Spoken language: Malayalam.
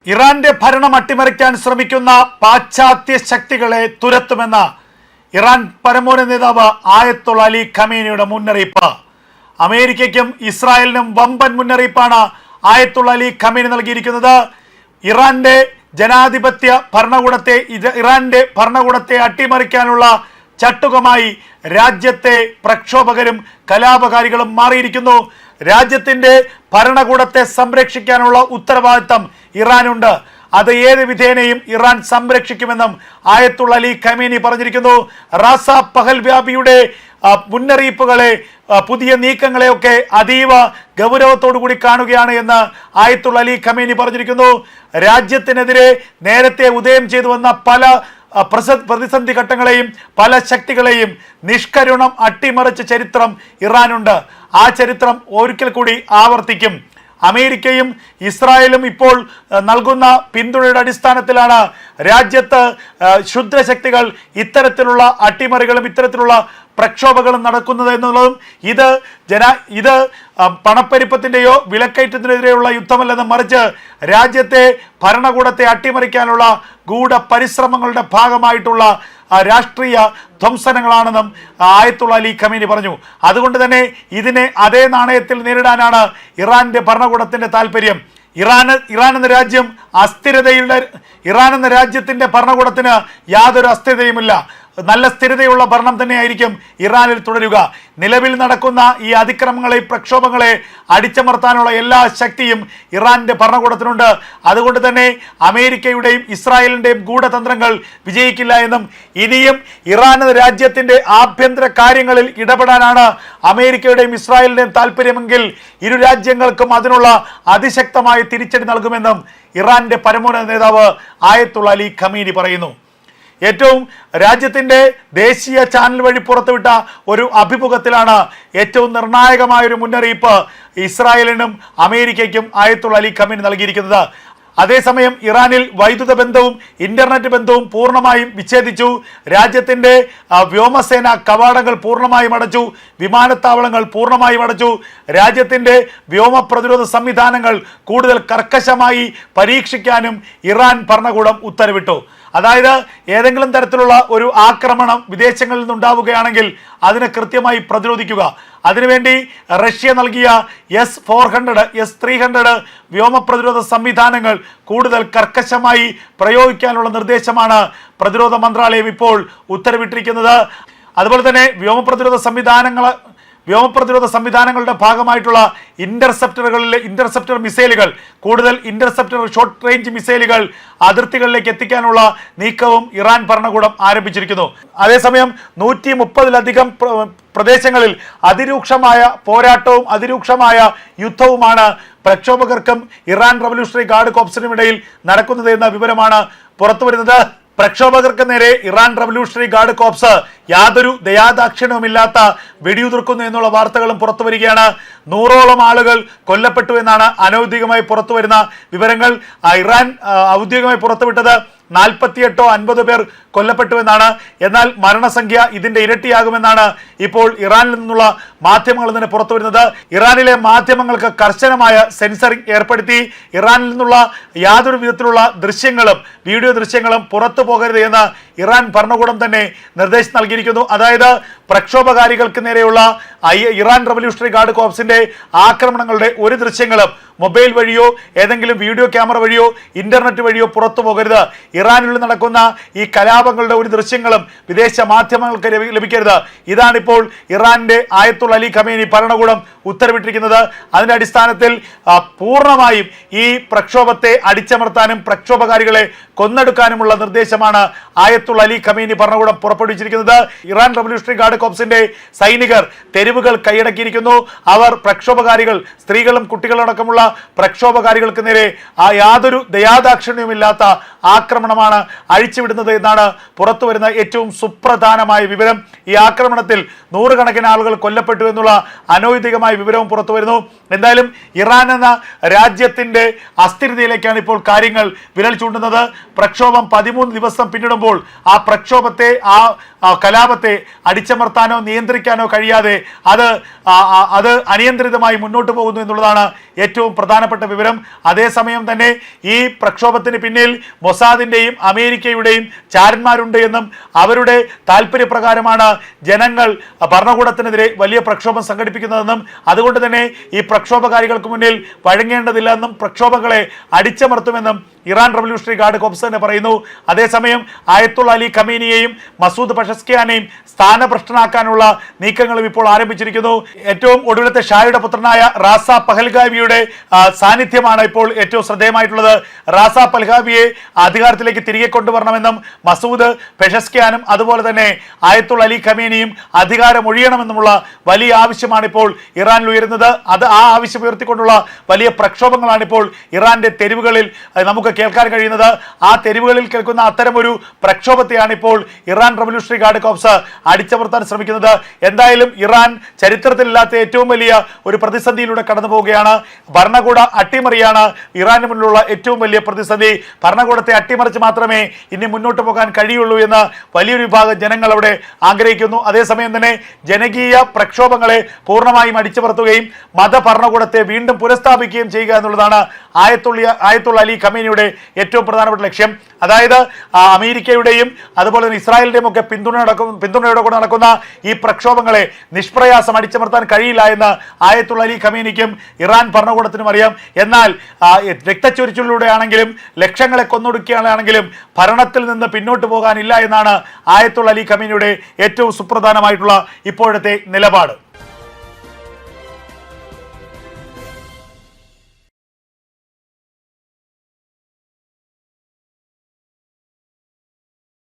ഇറാന്റെ ഭരണം അട്ടിമറിക്കാൻ ശ്രമിക്കുന്ന പാശ്ചാത്യ ശക്തികളെ തുരത്തുമെന്ന് ഇറാൻ പരമോന്നത നേതാവ് ആയത്തുള്ള അലി ഖമീനിയുടെ മുന്നറിയിപ്പ്. അമേരിക്കയ്ക്കും ഇസ്രായേലിനും വമ്പൻ മുന്നറിയിപ്പാണ് ആയത്തുള്ള അലി ഖമീനി നൽകിയിരിക്കുന്നത്. ഇറാന്റെ ജനാധിപത്യ ഭരണകൂടത്തെ അട്ടിമറിക്കാനുള്ള ചട്ടുകമായി രാജ്യത്തെ പ്രക്ഷോഭകരും കലാപകാരികളും മാറിയിരിക്കുന്നു. രാജ്യത്തിന്റെ ഭരണകൂടത്തെ സംരക്ഷിക്കാനുള്ള ഉത്തരവാദിത്തം ഇറാനുണ്ട്. അത് ഏത് വിധേനയും ഇറാൻ സംരക്ഷിക്കുമെന്നും ആയത്തുള്ള അലി ഖമീനി പറഞ്ഞിരിക്കുന്നു. റാസ പഹൽവ്യാപിയുടെ മുന്നറിയിപ്പുകളെ, പുതിയ നീക്കങ്ങളെയൊക്കെ അതീവ ഗൗരവത്തോടു കൂടി കാണുകയാണ് എന്ന് ആയത്തുള്ള അലി ഖമീനി പറഞ്ഞിരിക്കുന്നു. രാജ്യത്തിനെതിരെ നേരത്തെ ഉദയം ചെയ്തു വന്ന പല പ്രതിസന്ധി ഘട്ടങ്ങളെയും പല ശക്തികളെയും നിഷ്കരുണം അട്ടിമറിച്ച ചരിത്രം ഇറാനുണ്ട്. ആ ചരിത്രം ഒരിക്കൽ കൂടി ആവർത്തിക്കും. അമേരിക്കയും ഇസ്രായേലും ഇപ്പോൾ നൽകുന്ന പിന്തുണയുടെ അടിസ്ഥാനത്തിലാണ് രാജ്യത്ത് ക്ഷുദ്രശക്തികൾ ഇത്തരത്തിലുള്ള അട്ടിമറികളും ഇത്തരത്തിലുള്ള പ്രക്ഷോഭങ്ങളും നടക്കുന്നത് എന്നുള്ളതും ഇത് പണപ്പെരുപ്പത്തിൻ്റെയോ വിലക്കയറ്റത്തിനെതിരെയുള്ള യുദ്ധമല്ലെന്ന് മറിച്ച് രാജ്യത്തെ ഭരണകൂടത്തെ അട്ടിമറിക്കാനുള്ള ഗൂഢ പരിശ്രമങ്ങളുടെ ഭാഗമായിട്ടുള്ള രാഷ്ട്രീയ ധ്വംസനങ്ങളാണെന്നും ആയത്തുള്ള അലി ഖമീനി പറഞ്ഞു. അതുകൊണ്ട് തന്നെ ഇതിനെ അതേ നാണയത്തിൽ നേരിടാനാണ് ഇറാന്റെ ഭരണകൂടത്തിന്റെ താല്പര്യം. ഇറാൻ എന്ന രാജ്യം ഇറാൻ എന്ന രാജ്യത്തിന്റെ ഭരണകൂടത്തിന് യാതൊരു അസ്ഥിരതയുമില്ല. നല്ല സ്ഥിരതയുള്ള ഭരണം തന്നെയായിരിക്കും ഇറാനിൽ തുടരുക. നിലവിൽ നടക്കുന്ന ഈ അതിക്രമങ്ങളെ, പ്രക്ഷോഭങ്ങളെ അടിച്ചമർത്താനുള്ള എല്ലാ ശക്തിയും ഇറാന്റെ ഭരണകൂടത്തിനുണ്ട്. അതുകൊണ്ട് തന്നെ അമേരിക്കയുടെയും ഇസ്രായേലിന്റെയും ഗൂഢതന്ത്രങ്ങൾ വിജയിക്കില്ല എന്നും ഇനിയും ഇറാൻ എന്ന രാജ്യത്തിന്റെ ആഭ്യന്തര കാര്യങ്ങളിൽ ഇടപെടാനാണ് അമേരിക്കയുടെയും ഇസ്രായേലിന്റെയും താല്പര്യമെങ്കിൽ ഇരു രാജ്യങ്ങൾക്കും അതിനുള്ള അതിശക്തമായ തിരിച്ചടി നൽകുമെന്നും ഇറാന്റെ പരമോന്നത നേതാവ് ആയത്തുള്ള അലി ഖമീനി പറയുന്നു. ഏറ്റവും രാജ്യത്തിൻ്റെ ദേശീയ ചാനൽ വഴി പുറത്തുവിട്ട ഒരു അഭിമുഖത്തിലാണ് ഏറ്റവും നിർണായകമായൊരു മുന്നറിയിപ്പ് ഇസ്രായേലിനും അമേരിക്കയ്ക്കും ആയത്തുള്ള അലി ഖമീനി നൽകിയിരിക്കുന്നത്. അതേസമയം ഇറാനിൽ വൈദ്യുത ബന്ധവും ഇന്റർനെറ്റ് ബന്ധവും പൂർണ്ണമായും വിച്ഛേദിച്ചു. രാജ്യത്തിൻ്റെ വ്യോമസേന കവാടങ്ങൾ പൂർണ്ണമായും അടച്ചു. വിമാനത്താവളങ്ങൾ പൂർണ്ണമായും അടച്ചു. രാജ്യത്തിൻ്റെ വ്യോമ പ്രതിരോധ സംവിധാനങ്ങൾ കൂടുതൽ കർക്കശമായി പരീക്ഷിക്കാനും ഇറാൻ ഭരണകൂടം ഉത്തരവിട്ടു. അതായത് ഏതെങ്കിലും തരത്തിലുള്ള ഒരു ആക്രമണം വിദേശങ്ങളിൽ നിന്നുണ്ടാവുകയാണെങ്കിൽ അതിനെ കൃത്യമായി പ്രതിരോധിക്കുക. അതിനുവേണ്ടി റഷ്യ നൽകിയ S-400, S-300 വ്യോമ പ്രതിരോധ സംവിധാനങ്ങൾ കൂടുതൽ കർക്കശമായി പ്രയോഗിക്കാനുള്ള നിർദ്ദേശമാണ് പ്രതിരോധ മന്ത്രാലയം ഇപ്പോൾ ഉത്തരവിട്ടിരിക്കുന്നത്. അതുപോലെ തന്നെ വ്യോമപ്രതിരോധ സംവിധാനങ്ങളുടെ ഭാഗമായിട്ടുള്ള ഇന്റർസെപ്റ്റർ മിസൈലുകൾ, കൂടുതൽ ഇന്റർസെപ്റ്റർ ഷോർട്ട് റേഞ്ച് മിസൈലുകൾ അതിർത്തികളിലേക്ക് എത്തിക്കാനുള്ള നീക്കവും ഇറാൻ ഭരണകൂടം ആരംഭിച്ചിരിക്കുന്നു. അതേസമയം 130-ലധികം പ്രദേശങ്ങളിൽ അതിരൂക്ഷമായ പോരാട്ടവും അതിരൂക്ഷമായ യുദ്ധവുമാണ് പ്രക്ഷോഭകർക്കും ഇറാൻ റവല്യൂഷണറി ഗാർഡ് കോർപ്സിനും ഇടയിൽ നടക്കുന്നത് എന്ന വിവരമാണ് പുറത്തുവരുന്നത്. പ്രക്ഷോഭകർക്ക് നേരെ ഇറാൻ റവല്യൂഷണറി ഗാർഡ് കോർപ്സ് യാതൊരു ദയാദാക്ഷിണ്യവുമില്ലാത്ത വെടിയുതിർക്കുന്നു എന്നുള്ള വാർത്തകളും പുറത്തു വരികയാണ്. 100ഓളം ആളുകൾ കൊല്ലപ്പെട്ടു എന്നാണ് അനൗദ്യോഗികമായി പുറത്തുവരുന്ന വിവരങ്ങൾ. ഇറാൻ ഔദ്യോഗികമായി പുറത്തുവിട്ടത് 48ഓ 50 പേർ കൊല്ലപ്പെട്ടുവെന്നാണ്. എന്നാൽ മരണസംഖ്യ ഇതിന്റെ ഇരട്ടിയാകുമെന്നാണ് ഇപ്പോൾ ഇറാനിൽ നിന്നുള്ള മാധ്യമങ്ങളിൽ നിന്ന് പുറത്തു വരുന്നത്. ഇറാനിലെ മാധ്യമങ്ങൾക്ക് കർശനമായ സെൻസറിംഗ് ഏർപ്പെടുത്തി. ഇറാനിൽ നിന്നുള്ള യാതൊരു വിധത്തിലുള്ള വീഡിയോ ദൃശ്യങ്ങളും പുറത്തു പോകരുത് എന്ന് ഇറാൻ ഭരണകൂടം തന്നെ നിർദ്ദേശം നൽകിയിരിക്കുന്നു. അതായത് പ്രക്ഷോഭകാരികൾക്ക് നേരെയുള്ള ഇറാൻ റവല്യൂഷണറി ഗാർഡ് കോർപ്സിന്റെ ആക്രമണങ്ങളുടെ ഒരു ദൃശ്യങ്ങളും മൊബൈൽ വഴിയോ ഏതെങ്കിലും വീഡിയോ ക്യാമറ വഴിയോ ഇന്റർനെറ്റ് വഴിയോ പുറത്തു പോകരുത്. ഇറാനിൽ നടക്കുന്ന ഈ കലാപങ്ങളുടെ ഒരു ദൃശ്യങ്ങളും വിദേശ മാധ്യമങ്ങൾക്ക് ലഭിക്കരുത്. ഇതാണിപ്പോൾ ഇറാന്റെ ആയത്തുള്ള അലി ഖമീനി ഭരണകൂടം ഉത്തരവിട്ടിരിക്കുന്നത്. അതിന്റെ അടിസ്ഥാനത്തിൽ പൂർണ്ണമായും ഈ പ്രക്ഷോഭത്തെ അടിച്ചമർത്താനും പ്രക്ഷോഭകാരികളെ കൊന്നെടുക്കാനുമുള്ള നിർദ്ദേശമാണ് ആയത്തുള്ള അലി ഖമീനി ഭരണകൂടം പുറപ്പെടുവിച്ചിരിക്കുന്നത്. ഇറാൻ റവല്യൂഷണറി ഗാർഡ് കോർപ്സിന്റെ സൈനികർ തെരുവുകൾ കൈയടക്കിയിരിക്കുന്നു. അവർ പ്രക്ഷോഭകാരികൾ, സ്ത്രീകളും കുട്ടികളും അടക്കമുള്ള പ്രക്ഷോഭകാരികൾക്ക് നേരെ യാതൊരു ദയാദാക്ഷിണ്യവുമില്ലാത്ത ആക്രമണമാണ് അഴിച്ചുവിടുന്നത് എന്നാണ് പുറത്തു വരുന്ന ഏറ്റവും സുപ്രധാനമായ വിവരം. ഈ ആക്രമണത്തിൽ നൂറുകണക്കിന് ആളുകൾ കൊല്ലപ്പെട്ടു എന്നുള്ള അനൗദ്യോഗികമായ വിവരവും പുറത്തു വരുന്നു. എന്തായാലും ഇറാൻ എന്ന രാജ്യത്തിന്റെ അസ്ഥിരതയിലേക്കാണ് ഇപ്പോൾ കാര്യങ്ങൾ വിരൽ ചൂണ്ടുന്നത്. പ്രക്ഷോഭം 13 ദിവസം പിന്നിടുമ്പോൾ ആ പ്രക്ഷോഭത്തെ, ആ കലാപത്തെ അടിച്ചമർത്താനോ നിയന്ത്രിക്കാനോ കഴിയാതെ അത് അനിയന്ത്രിതമായി മുന്നോട്ട് പോകുന്നു എന്നുള്ളതാണ് ഏറ്റവും പ്രധാനപ്പെട്ട വിവരം. അതേസമയം തന്നെ ഈ പ്രക്ഷോഭത്തിന് പിന്നിൽ മൊസാദിന്റെയും അമേരിക്കയുടെയും ചാരന്മാരുണ്ട് എന്നും അവരുടെ താല്പര്യപ്രകാരമാണ് ജനങ്ങൾ ഭരണകൂടത്തിനെതിരെ വലിയ പ്രക്ഷോഭം സംഘടിപ്പിക്കുന്നതെന്നും അതുകൊണ്ട് തന്നെ ഈ പ്രക്ഷോഭകാരികൾക്ക് മുന്നിൽ വഴങ്ങേണ്ടതില്ലെന്നും പ്രക്ഷോഭങ്ങളെ അടിച്ചമർത്തുമെന്നും ഇറാൻ റവല്യൂഷണറി ഗാർഡ് കോർപ്സ് തന്നെ പറയുന്നു. അതേസമയം ആയത്തുള്ള അലി ഖമീനിയെയും മസൂദ് പെഷസ്കിയാനെയും സ്ഥാനഭ്രഷ്ടനാക്കാനുള്ള നീക്കങ്ങളും ഇപ്പോൾ ആരംഭിച്ചിരിക്കുന്നു. ഏറ്റവും ഒടുവിലത്തെ ഷായുടെ പുത്രനായ റാസ പഹൽഗാവിയുടെ സാന്നിധ്യമാണ് ഇപ്പോൾ ഏറ്റവും ശ്രദ്ധേയമായിട്ടുള്ളത്. റാസ പഹൽഗാവിയെ അധികാരത്തിലേക്ക് തിരികെ കൊണ്ടുവരണമെന്നും മസൂദ് പെഷസ്കിയാനും അതുപോലെ തന്നെ ആയത്തുള്ള അലി ഖമീനിയും അധികാരം ഒഴിയണമെന്നുമുള്ള വലിയ ആവശ്യമാണ് ഇപ്പോൾ ഇറാനിൽ ഉയരുന്നത്. ആ ആവശ്യം ഉയർത്തിക്കൊണ്ടുള്ള വലിയ പ്രക്ഷോഭങ്ങളാണ് ഇപ്പോൾ ഇറാന്റെ തെരുവുകളിൽ നമുക്ക് കേൾക്കാൻ കഴിയുന്നത്. ആ തെരുവുകളിൽ കേൾക്കുന്ന അത്തരം ഒരു പ്രക്ഷോഭത്തെയാണ് ഇപ്പോൾ ഇറാൻ റവല്യൂഷണറി ഗാർഡ് കോർപ്സ് അടിച്ചമർത്താൻ ശ്രമിക്കുന്നത്. എന്തായാലും ഇറാൻ ചരിത്രത്തിലില്ലാത്ത ഏറ്റവും വലിയ ഒരു പ്രതിസന്ധിയിലൂടെ കടന്നു പോവുകയാണ്. ഭരണകൂട അട്ടിമറിയാണ് ഇറാന് മുന്നിലുള്ള ഏറ്റവും വലിയ പ്രതിസന്ധി. ഭരണകൂടത്തെ അട്ടിമറിച്ച് മാത്രമേ ഇനി മുന്നോട്ട് പോകാൻ കഴിയുള്ളൂ എന്ന് വലിയൊരു വിഭാഗം ജനങ്ങൾ അവിടെ ആഗ്രഹിക്കുന്നു. അതേസമയം തന്നെ ജനകീയ പ്രക്ഷോഭങ്ങളെ പൂർണ്ണമായും അടിച്ചമർത്തുകയും മതഭരണകൂടത്തെ വീണ്ടും പുനഃസ്ഥാപിക്കുകയും ചെയ്യുക എന്നുള്ളതാണ് ആയത്തുള്ള അലി ഖമീനിയുടെ ഏറ്റവും പ്രധാനപ്പെട്ട ലക്ഷ്യം. അതായത് അമേരിക്കയുടെയും അതുപോലെ തന്നെ ഇസ്രായേലിന്റെയും ഒക്കെ പിന്തുണയോടെ കൂടെ നടക്കുന്ന ഈ പ്രക്ഷോഭങ്ങളെ നിഷ്പ്രയാസം അടിച്ചമർത്താൻ കഴിയില്ല എന്ന് ആയത്തുള്ള അലി ഖമീനിക്കും ഇറാൻ ഭരണകൂടത്തിനും അറിയാം. എന്നാൽ രക്തച്ചൊരിച്ചിലൂടെ ആണെങ്കിലും ലക്ഷങ്ങളെ കൊന്നൊടുക്കുകയാണെങ്കിലും ഭരണത്തിൽ നിന്ന് പിന്നോട്ട് പോകാനില്ല എന്നാണ് ആയത്തുള്ള അലി ഖമീനിയുടെ ഏറ്റവും സുപ്രധാനമായിട്ടുള്ള ഇപ്പോഴത്തെ നിലപാട്.